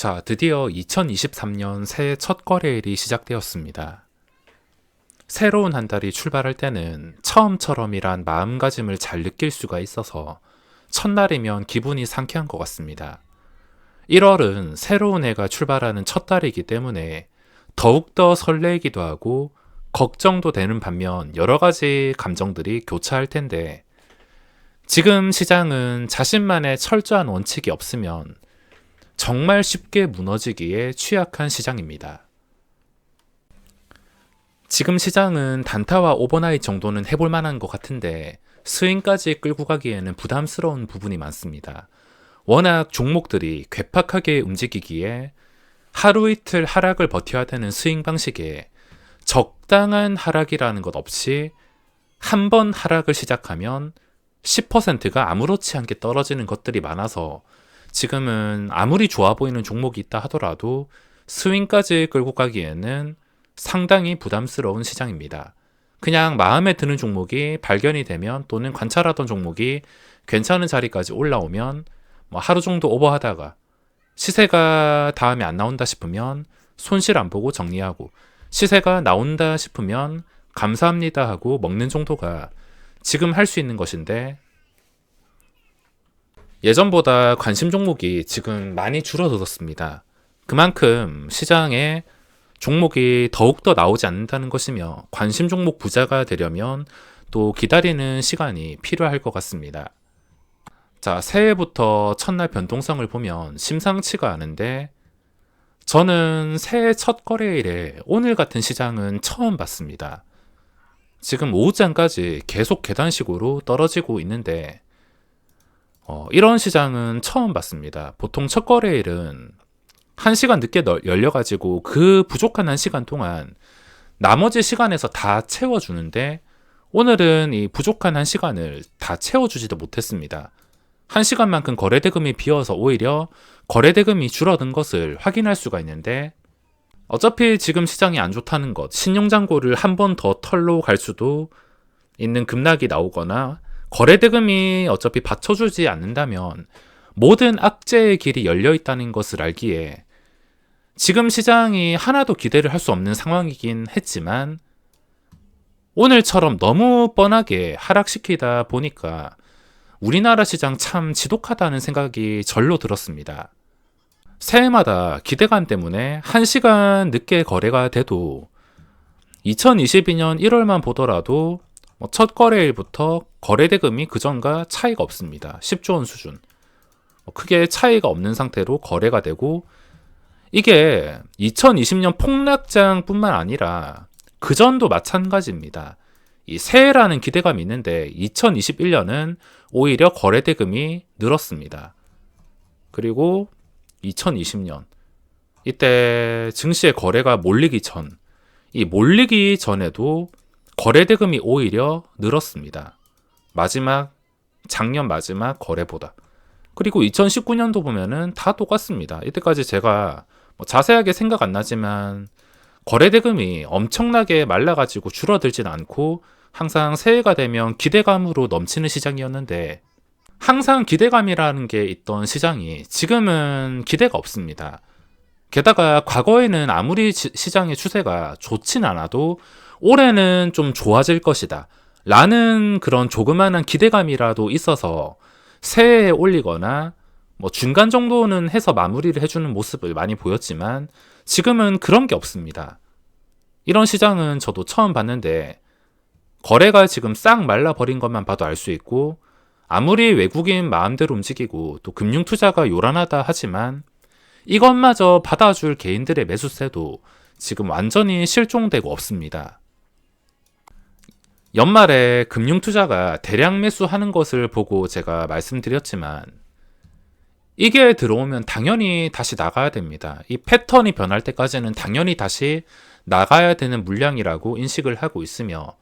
자, 드디어 2023년 새해 첫 거래일이 시작되었습니다. 새로운 한 달이 출발할 때는 처음처럼이란 마음가짐을 잘 느낄 수가 있어서 첫날이면 기분이 상쾌한 것 같습니다. 1월은 새로운 해가 출발하는 첫 달이기 때문에 더욱더 설레이기도 하고 걱정도 되는 반면 여러 가지 감정들이 교차할 텐데, 지금 시장은 자신만의 철저한 원칙이 없으면 정말 쉽게 무너지기에 취약한 시장입니다. 지금 시장은 단타와 오버나잇 정도는 해볼 만한 것 같은데 스윙까지 끌고 가기에는 부담스러운 부분이 많습니다. 워낙 종목들이 괴팍하게 움직이기에 하루 이틀 하락을 버텨야 되는 스윙 방식에 적당한 하락이라는 것 없이 한 번 하락을 시작하면 10%가 아무렇지 않게 떨어지는 것들이 많아서 지금은 아무리 좋아 보이는 종목이 있다 하더라도 스윙까지 끌고 가기에는 상당히 부담스러운 시장입니다. 그냥 마음에 드는 종목이 발견이 되면 또는 관찰하던 종목이 괜찮은 자리까지 올라오면 하루 정도 오버하다가 시세가 다음에 안 나온다 싶으면 손실 안 보고 정리하고, 시세가 나온다 싶으면 감사합니다 하고 먹는 정도가 지금 할 수 있는 것인데, 예전보다 관심 종목이 지금 많이 줄어들었습니다. 그만큼 시장에 종목이 더욱더 나오지 않는다는 것이며 관심 종목 부자가 되려면 또 기다리는 시간이 필요할 것 같습니다. 자, 새해부터 첫날 변동성을 보면 심상치가 않은데, 저는 새해 첫 거래일에 오늘 같은 시장은 처음 봤습니다. 지금 오후장까지 계속 계단식으로 떨어지고 있는데 이런 시장은 처음 봤습니다. 보통 첫 거래일은 1시간 늦게 열려가지고 그 부족한 1시간 동안 나머지 시간에서 다 채워주는데, 오늘은 이 부족한 1시간을 다 채워주지도 못했습니다. 1시간만큼 거래대금이 비어서 오히려 거래대금이 줄어든 것을 확인할 수가 있는데, 어차피 지금 시장이 안 좋다는 것, 신용잔고를 한 번 더 털로 갈 수도 있는 급락이 나오거나 거래대금이 어차피 받쳐주지 않는다면 모든 악재의 길이 열려 있다는 것을 알기에 지금 시장이 하나도 기대를 할 수 없는 상황이긴 했지만, 오늘처럼 너무 뻔하게 하락시키다 보니까 우리나라 시장 참 지독하다는 생각이 절로 들었습니다. 새해마다 기대감 때문에 1시간 늦게 거래가 돼도 2022년 1월만 보더라도 첫 거래일부터 거래대금이 그전과 차이가 없습니다. 10조 원 수준. 크게 차이가 없는 상태로 거래가 되고, 이게 2020년 폭락장뿐만 아니라 그전도 마찬가지입니다. 이 새해라는 기대감이 있는데 2021년은 오히려 거래대금이 늘었습니다. 그리고 2020년 이때 증시의 거래가 몰리기 전에도 거래대금이 오히려 늘었습니다. 작년 마지막 거래보다. 그리고 2019년도 보면은 다 똑같습니다. 이때까지 제가 자세하게 생각 안 나지만 거래대금이 엄청나게 말라가지고 줄어들진 않고 항상 새해가 되면 기대감으로 넘치는 시장이었는데, 항상 기대감이라는 게 있던 시장이 지금은 기대가 없습니다. 게다가 과거에는 아무리 시장의 추세가 좋진 않아도 올해는 좀 좋아질 것이다 라는 그런 조그마한 기대감이라도 있어서 새해에 올리거나 중간 정도는 해서 마무리를 해주는 모습을 많이 보였지만, 지금은 그런 게 없습니다. 이런 시장은 저도 처음 봤는데, 거래가 지금 싹 말라버린 것만 봐도 알 수 있고, 아무리 외국인 마음대로 움직이고 또 금융투자가 요란하다 하지만 이것마저 받아줄 개인들의 매수세도 지금 완전히 실종되고 없습니다. 연말에 금융투자가 대량 매수하는 것을 보고 제가 말씀드렸지만, 이게 들어오면 당연히 다시 나가야 됩니다. 이 패턴이 변할 때까지는 당연히 다시 나가야 되는 물량이라고 인식을 하고 있으며,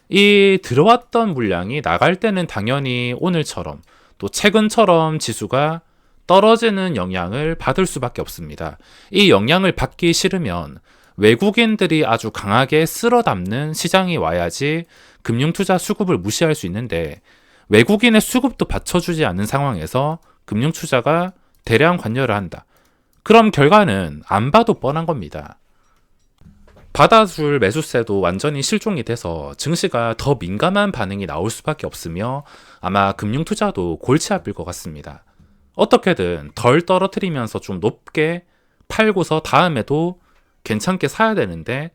이 들어왔던 물량이 나갈 때는 당연히 오늘처럼 또 최근처럼 지수가 떨어지는 영향을 받을 수밖에 없습니다. 이 영향을 받기 싫으면 외국인들이 아주 강하게 쓸어 담는 시장이 와야지 금융투자 수급을 무시할 수 있는데, 외국인의 수급도 받쳐주지 않는 상황에서 금융투자가 대량 관여를 한다. 그럼 결과는 안 봐도 뻔한 겁니다. 받아줄 매수세도 완전히 실종이 돼서 증시가 더 민감한 반응이 나올 수밖에 없으며 아마 금융투자도 골치 아플 것 같습니다. 어떻게든 덜 떨어뜨리면서 좀 높게 팔고서 다음에도 괜찮게 사야 되는데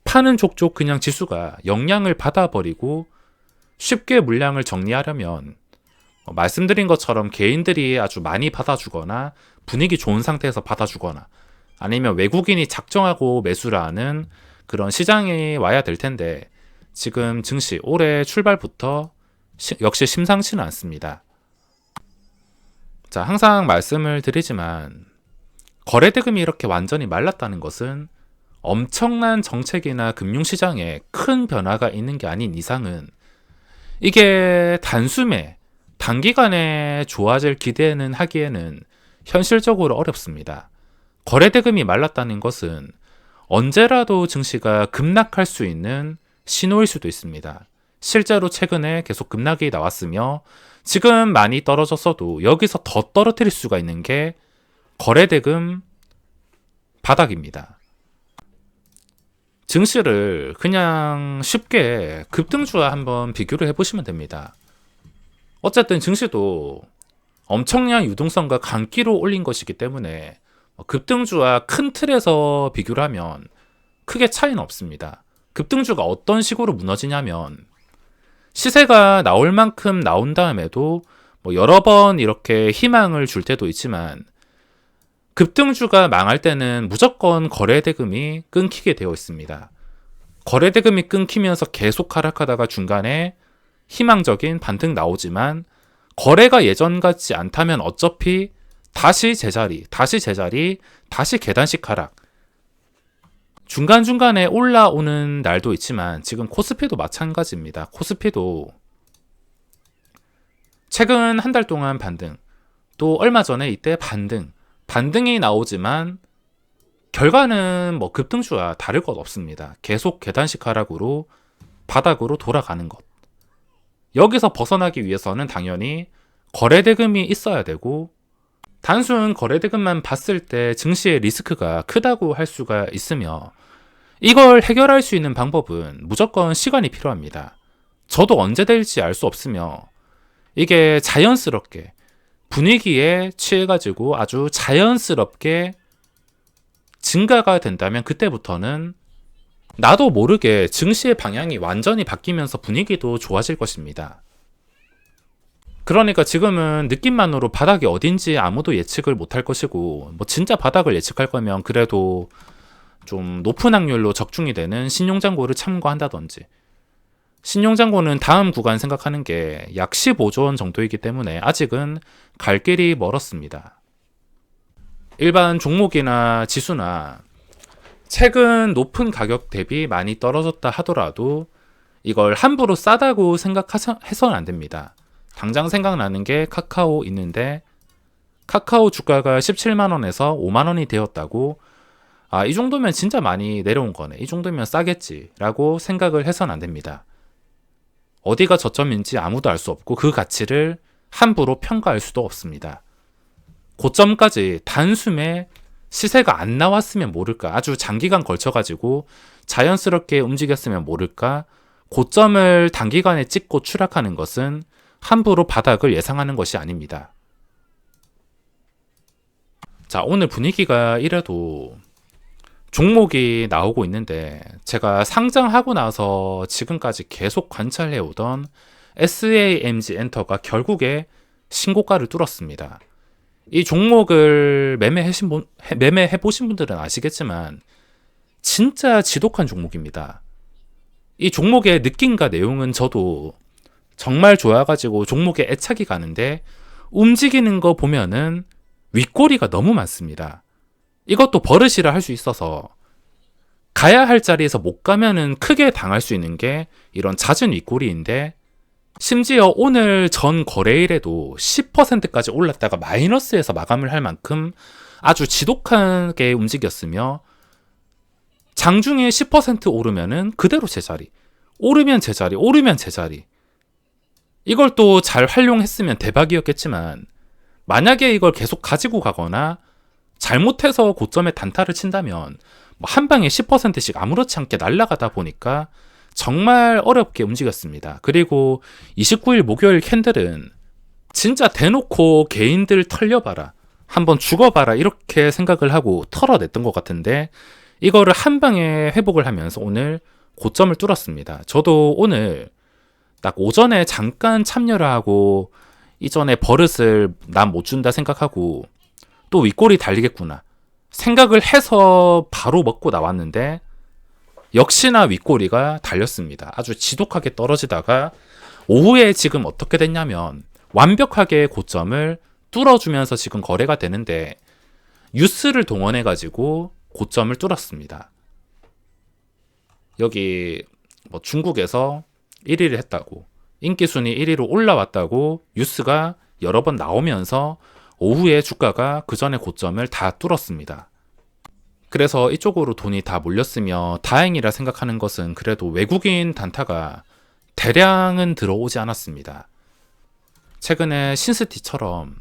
파는 족족 그냥 지수가 영향을 받아버리고 쉽게 물량을 정리하려면 말씀드린 것처럼 개인들이 아주 많이 받아주거나 분위기 좋은 상태에서 받아주거나 아니면 외국인이 작정하고 매수를 하는 그런 시장이 와야 될 텐데 지금 증시 올해 출발부터 역시 심상치는 않습니다. 자, 항상 말씀을 드리지만 거래대금이 이렇게 완전히 말랐다는 것은 엄청난 정책이나 금융시장에 큰 변화가 있는 게 아닌 이상은 이게 단숨에 단기간에 좋아질 기대는 하기에는 현실적으로 어렵습니다. 거래대금이 말랐다는 것은 언제라도 증시가 급락할 수 있는 신호일 수도 있습니다. 실제로 최근에 계속 급락이 나왔으며 지금 많이 떨어졌어도 여기서 더 떨어뜨릴 수가 있는 게 거래대금 바닥입니다. 증시를 그냥 쉽게 급등주와 한번 비교를 해보시면 됩니다. 어쨌든 증시도 엄청난 유동성과 강기로 올린 것이기 때문에 급등주와 큰 틀에서 비교를 하면 크게 차이는 없습니다. 급등주가 어떤 식으로 무너지냐면 시세가 나올 만큼 나온 다음에도 여러 번 이렇게 희망을 줄 때도 있지만 급등주가 망할 때는 무조건 거래대금이 끊기게 되어 있습니다. 거래대금이 끊기면서 계속 하락하다가 중간에 희망적인 반등 나오지만 거래가 예전 같지 않다면 어차피 다시 제자리, 다시 계단식 하락. 중간중간에 올라오는 날도 있지만 지금 코스피도 마찬가지입니다. 코스피도 최근 한 달 동안 반등, 또 얼마 전에 이때 반등이 나오지만 결과는 급등주와 다를 것 없습니다. 계속 계단식 하락으로 바닥으로 돌아가는 것. 여기서 벗어나기 위해서는 당연히 거래대금이 있어야 되고 단순 거래대금만 봤을 때 증시의 리스크가 크다고 할 수가 있으며 이걸 해결할 수 있는 방법은 무조건 시간이 필요합니다. 저도 언제 될지 알 수 없으며 이게 자연스럽게 분위기에 취해가지고 아주 자연스럽게 증가가 된다면 그때부터는 나도 모르게 증시의 방향이 완전히 바뀌면서 분위기도 좋아질 것입니다. 그러니까 지금은 느낌만으로 바닥이 어딘지 아무도 예측을 못할 것이고 진짜 바닥을 예측할 거면 그래도 좀 높은 확률로 적중이 되는 신용잔고를 참고한다든지 신용잔고는 다음 구간 생각하는 게 약 15조 원 정도이기 때문에 아직은 갈 길이 멀었습니다. 일반 종목이나 지수나 최근 높은 가격 대비 많이 떨어졌다 하더라도 이걸 함부로 싸다고 생각해서는 안 됩니다. 당장 생각나는 게 카카오 있는데 카카오 주가가 17만원에서 5만원이 되었다고 이 정도면 진짜 많이 내려온 거네. 이 정도면 싸겠지 라고 생각을 해서는 안 됩니다. 어디가 저점인지 아무도 알 수 없고 그 가치를 함부로 평가할 수도 없습니다. 고점까지 단숨에 시세가 안 나왔으면 모를까 아주 장기간 걸쳐가지고 자연스럽게 움직였으면 모를까 고점을 단기간에 찍고 추락하는 것은 함부로 바닥을 예상하는 것이 아닙니다. 자, 오늘 분위기가 이래도 종목이 나오고 있는데 제가 상장하고 나서 지금까지 계속 관찰해오던 SAMG 엔터가 결국에 신고가를 뚫었습니다. 이 종목을 매매해보신 분들은 아시겠지만 진짜 지독한 종목입니다. 이 종목의 느낌과 내용은 저도 정말 좋아가지고 종목에 애착이 가는데 움직이는 거 보면은 윗꼬리가 너무 많습니다. 이것도 버릇이라 할 수 있어서 가야 할 자리에서 못 가면은 크게 당할 수 있는 게 이런 잦은 윗꼬리인데 심지어 오늘 전 거래일에도 10%까지 올랐다가 마이너스에서 마감을 할 만큼 아주 지독하게 움직였으며 장중에 10% 오르면은 그대로 제자리, 오르면 제자리, 오르면 제자리. 이걸 또 잘 활용했으면 대박이었겠지만 만약에 이걸 계속 가지고 가거나 잘못해서 고점에 단타를 친다면 뭐 한 방에 10%씩 아무렇지 않게 날아가다 보니까 정말 어렵게 움직였습니다. 그리고 29일 목요일 캔들은 진짜 대놓고 개인들 털려봐라, 한번 죽어봐라 이렇게 생각을 하고 털어냈던 것 같은데 이거를 한 방에 회복을 하면서 오늘 고점을 뚫었습니다. 저도 오늘 딱 오전에 잠깐 참여를 하고 이전에 버릇을 난 못 준다 생각하고 또 윗골이 달리겠구나 생각을 해서 바로 먹고 나왔는데 역시나 윗꼬리가 달렸습니다. 아주 지독하게 떨어지다가 오후에 지금 어떻게 됐냐면 완벽하게 고점을 뚫어주면서 지금 거래가 되는데 뉴스를 동원해 가지고 고점을 뚫었습니다. 여기 뭐 중국에서 1위를 했다고, 인기순위 1위로 올라왔다고 뉴스가 여러 번 나오면서 오후에 주가가 그 전에 고점을 다 뚫었습니다. 그래서 이쪽으로 돈이 다 몰렸으며 다행이라 생각하는 것은 그래도 외국인 단타가 대량은 들어오지 않았습니다. 최근에 신스티처럼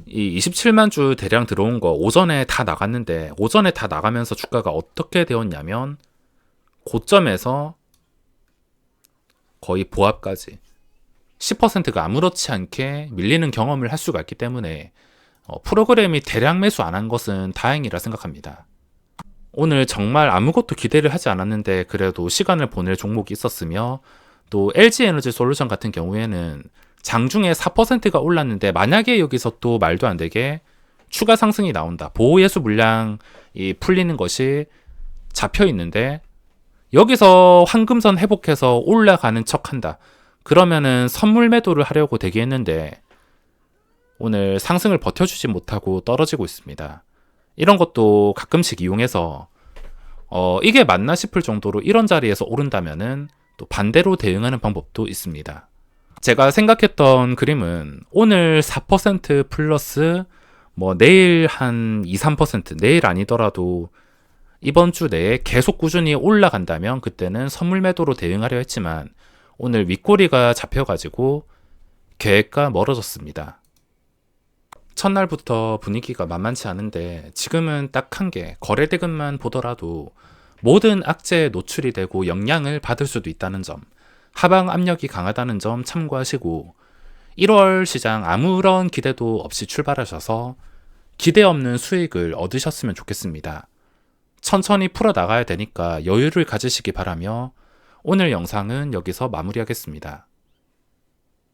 이 27만 주 대량 들어온 거 오전에 다 나갔는데 오전에 다 나가면서 주가가 어떻게 되었냐면 고점에서 거의 보합까지 10%가 아무렇지 않게 밀리는 경험을 할 수가 있기 때문에 프로그램이 대량 매수 안 한 것은 다행이라 생각합니다. 오늘 정말 아무것도 기대를 하지 않았는데 그래도 시간을 보낼 종목이 있었으며 또 LG에너지 솔루션 같은 경우에는 장중에 4%가 올랐는데 만약에 여기서 또 말도 안 되게 추가 상승이 나온다, 보호예수 물량이 풀리는 것이 잡혀 있는데 여기서 황금선 회복해서 올라가는 척한다, 그러면은 선물 매도를 하려고 대기했는데 오늘 상승을 버텨주지 못하고 떨어지고 있습니다. 이런 것도 가끔씩 이용해서 이게 맞나 싶을 정도로 이런 자리에서 오른다면은 또 반대로 대응하는 방법도 있습니다. 제가 생각했던 그림은 오늘 4% 플러스 뭐 내일 한 2, 3%, 내일 아니더라도 이번 주 내에 계속 꾸준히 올라간다면 그때는 선물 매도로 대응하려 했지만 오늘 윗꼬리가 잡혀가지고 계획과 멀어졌습니다. 첫날부터 분위기가 만만치 않은데 지금은 딱 한 개, 거래대금만 보더라도 모든 악재에 노출이 되고 영향을 받을 수도 있다는 점, 하방 압력이 강하다는 점 참고하시고 1월 시장 아무런 기대도 없이 출발하셔서 기대 없는 수익을 얻으셨으면 좋겠습니다. 천천히 풀어나가야 되니까 여유를 가지시기 바라며 오늘 영상은 여기서 마무리하겠습니다.